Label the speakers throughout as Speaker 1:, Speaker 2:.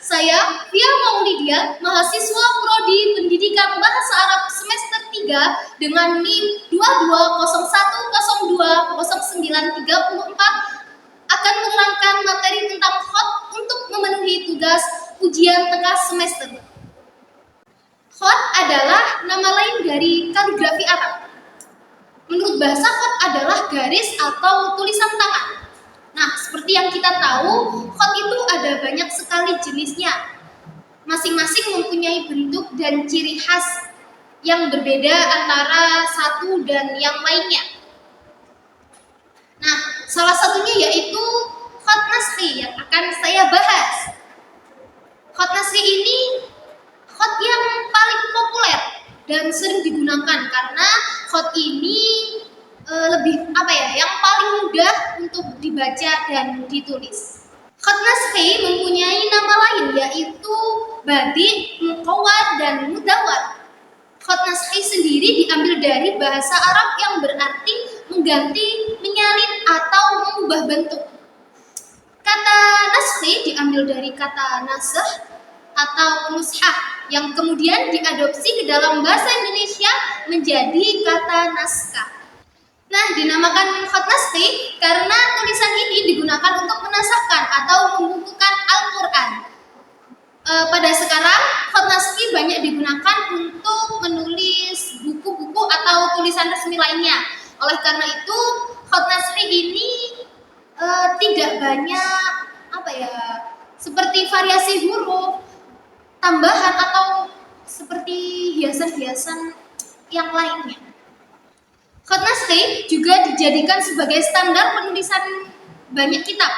Speaker 1: Saya Via Maulidia, mahasiswa Prodi Pendidikan Bahasa Arab semester 3 dengan NIM 2201020934 akan menerangkan materi tentang khot untuk memenuhi tugas ujian tengah semester. Khot adalah nama lain dari kaligrafi Arab. Menurut bahasa, khot adalah garis atau tulisan tangan. Nah, seperti yang kita tahu, khot itu ada banyak sekali jenisnya. Masing-masing mempunyai bentuk dan ciri khas yang berbeda antara satu dan yang lainnya. Nah, salah satunya yaitu khot nasri yang akan saya bahas. Khot nasri ini khot yang paling populer dan sering digunakan karena khot ini yang paling mudah untuk dibaca dan ditulis. Khot nasri mempunyai nama lain yaitu badi, muqawwad, dan mudawwar. Khot nasri sendiri diambil dari bahasa Arab yang berarti mengganti, menyalin, atau mengubah bentuk. Kata nasri diambil dari kata nasah atau nushah yang kemudian diadopsi ke dalam bahasa Indonesia menjadi kata naskah. Nah, dinamakan khot nasri karena tulisan ini digunakan untuk menasahkan atau membukukan Al-Quran. Pada sekarang, khot nasri banyak digunakan untuk menulis buku-buku atau tulisan resmi lainnya. Oleh karena itu, khot nasri ini tidak banyak seperti variasi huruf, tambahan atau seperti hiasan-hiasan yang lainnya. Khot nasri juga dijadikan sebagai standar penulisan banyak kitab,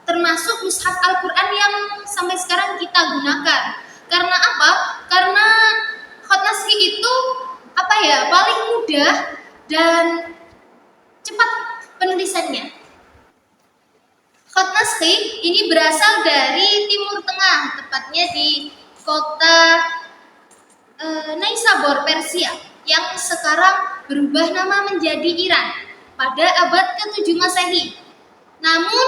Speaker 1: termasuk mushaf Al-Quran yang sampai sekarang kita gunakan. Karena apa? Karena khot nasri itu paling mudah dan cepat penulisannya. Khot nasri ini berasal dari Timur Tengah, tepatnya di kota Naisabur, Persia, yang sekarang berubah nama menjadi Iran pada abad ke-7 Masehi. Namun,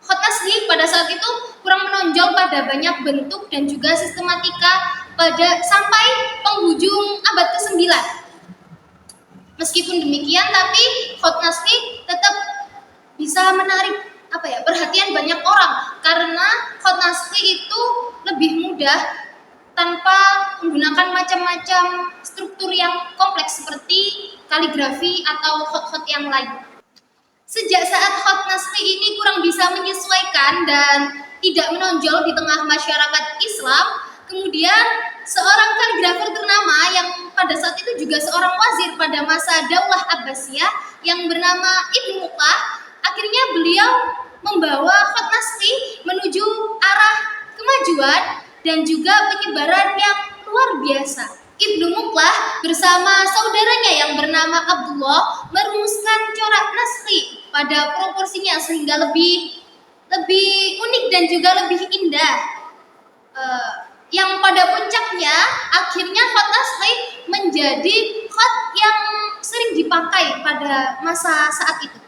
Speaker 1: khot nasri pada saat itu kurang menonjol pada banyak bentuk dan juga sistematika sampai penghujung abad ke-9. Meskipun demikian, tapi khot nasri tetap bisa menarik perhatian banyak orang karena khot nasri itu lebih mudah tanpa menggunakan macam-macam struktur yang kompleks seperti kaligrafi atau khot-khot yang lain. Sejak saat khot nasri ini kurang bisa menyesuaikan dan tidak menonjol di tengah masyarakat Islam, kemudian seorang kaligrafer ternama yang pada saat itu juga seorang wazir pada masa Daulah Abbasiyah yang bernama Ibnu Muqlah, akhirnya beliau membawa khot nasri menuju arah kemajuan dan juga penyebaran yang luar biasa. Ibnu Muqlah bersama saudaranya yang bernama Abdullah merumuskan corak nasri pada proporsinya sehingga lebih unik dan juga lebih indah. Yang pada puncaknya akhirnya khot nasri menjadi khot yang sering dipakai pada masa saat itu.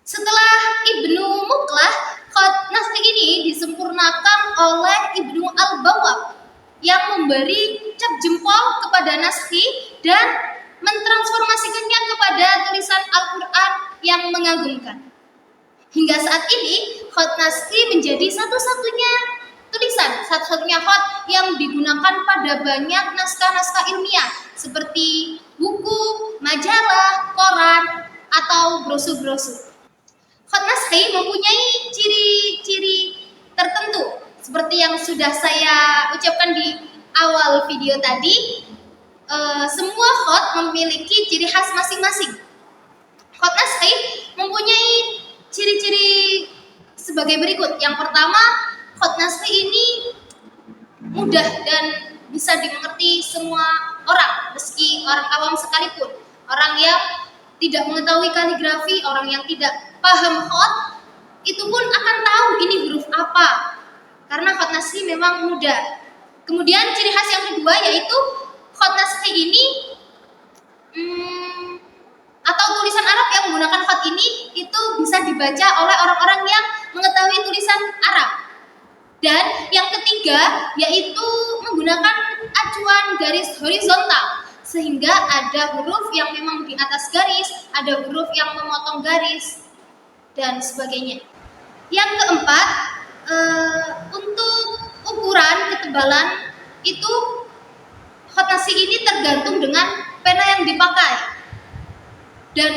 Speaker 1: Setelah Ibnu Muqlah, khot nasri ini disempurnakan oleh Ibnu Al-Bawwab yang memberi cap jempol kepada nasri dan mentransformasikannya kepada tulisan Al-Quran yang mengagumkan. Hingga saat ini, khot nasri menjadi satu-satunya khot yang digunakan pada banyak naskah-naskah ilmiah seperti buku, majalah, koran, atau brosur-brosur. Khot nasri mempunyai ciri-ciri tertentu seperti yang sudah saya ucapkan di awal video tadi. Semua khot memiliki ciri khas masing-masing. Khot nasri mempunyai ciri-ciri sebagai berikut. Yang pertama, khot nasri ini mudah dan bisa dimengerti semua orang, meski orang awam sekalipun. Orang yang tidak mengetahui kaligrafi, orang yang tidak paham khot, itu pun akan tahu ini huruf apa. Karena khot nasri memang mudah. Kemudian ciri khas yang kedua yaitu khot nasri ini atau tulisan Arab yang menggunakan khot ini itu bisa dibaca oleh orang-orang yang mengetahui tulisan Arab. Dan yang ketiga yaitu menggunakan acuan garis horizontal, sehingga ada huruf yang memang di atas garis, ada huruf yang memotong garis, dan sebagainya. Yang keempat, untuk ukuran ketebalan itu khotnasih ini tergantung dengan pena yang dipakai. Dan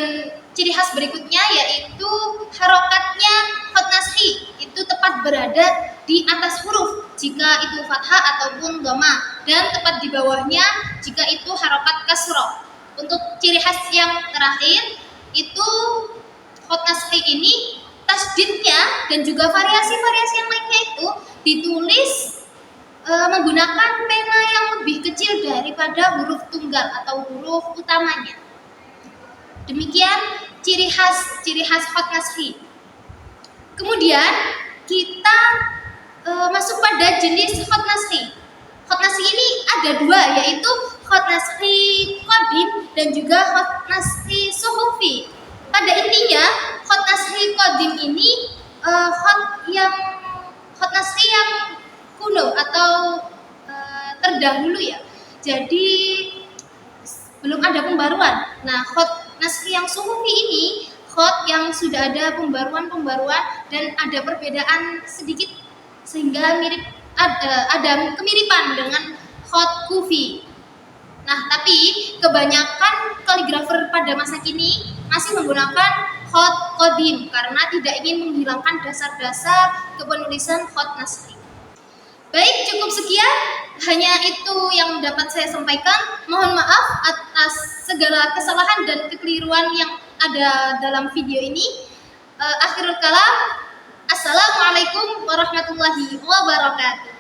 Speaker 1: ciri khas berikutnya yaitu harokatnya khotnasih itu tepat berada di atas huruf jika itu fathah ataupun dhamma, dan tepat di bawahnya jika itu harokat kasroh. Untuk ciri khas yang terakhir itu khotnasih ini tasdidnya dan juga variasi-variasi yang lainnya itu ditulis menggunakan pena yang lebih kecil daripada huruf tunggal atau huruf utamanya. Demikian ciri khas khotnasih. Kemudian kita masuk pada jenis khotnasih. Khotnasih ini ada dua, yaitu khotnasih qadim dan juga khotnasih suhufi. Pada intinya khotnasih qadim ini khotnasih yang kuno atau terdahulu ya. Jadi belum ada pembaruan. Nah, khotnasih yang suhufi ini khot yang sudah ada pembaruan dan ada perbedaan sedikit sehingga ada kemiripan dengan khot kufi. Nah, tapi kebanyakan kaligrafer pada masa kini masih menggunakan khot qadim karena tidak ingin menghilangkan dasar-dasar kepenulisan khotnasih. Baik, cukup sekian. Hanya itu yang dapat saya sampaikan. Mohon maaf atas segala kesalahan dan kekeliruan yang ada dalam video ini. Akhirul kalam. Assalamualaikum warahmatullahi wabarakatuh.